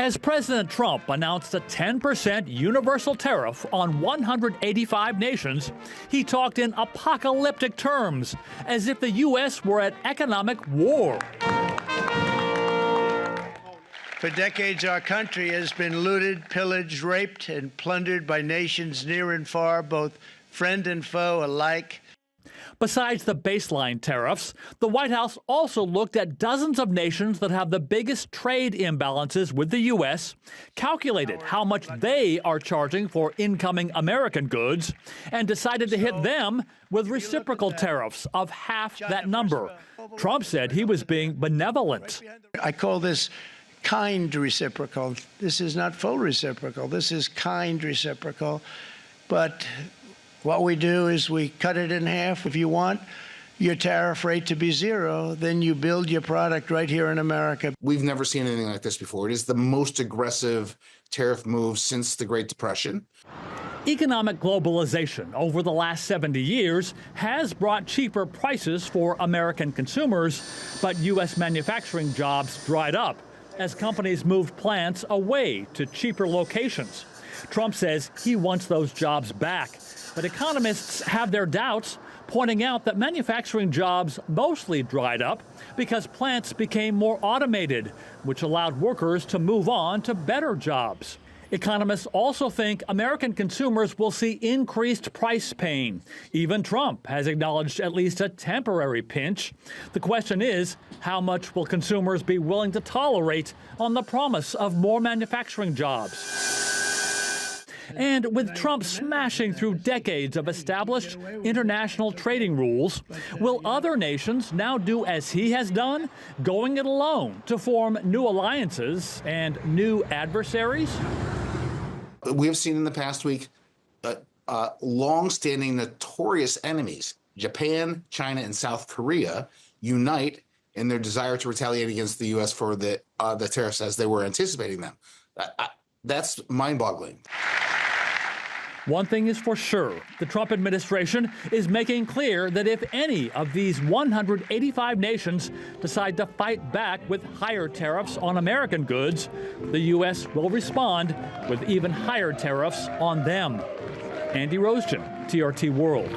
As President Trump announced a 10% universal tariff on 185 nations, he talked in apocalyptic terms, as if the U.S. were at economic war. For decades, our country has been looted, pillaged, raped, and plundered by nations near and far, both friend and foe alike. Besides the baseline tariffs, the White House also looked at dozens of nations that have the biggest trade imbalances with the U.S., calculated how much they are charging for incoming American goods, and decided to hit them with reciprocal tariffs of half that number. Trump said he was being benevolent. I call this kind reciprocal. This is not full reciprocal. This is kind reciprocal. But what we do is we cut it in half. If you want your tariff rate to be zero, then you build your product right here in America. We've never seen anything like this before. It is the most aggressive tariff move since the Great Depression. Economic globalization over the last 70 years has brought cheaper prices for American consumers, but U.S. manufacturing jobs dried up as companies moved plants away to cheaper locations. Trump says he wants those jobs back. But economists have their doubts, pointing out that manufacturing jobs mostly dried up because plants became more automated, which allowed workers to move on to better jobs. Economists also think American consumers will see increased price pain. Even Trump has acknowledged at least a temporary pinch. The question is, how much will consumers be willing to tolerate on the promise of more manufacturing jobs? And with Trump smashing through decades of established international trading rules, will other nations now do as he has done, going it alone to form new alliances and new adversaries? We have seen in the past week long-standing notorious enemies, Japan, China, and South Korea, unite in their desire to retaliate against the U.S. for the tariffs as they were anticipating them. That's mind-boggling. One thing is for sure, the Trump administration is making clear that if any of these 185 nations decide to fight back with higher tariffs on American goods, the U.S. will respond with even higher tariffs on them. Andy Roesgen, TRT World.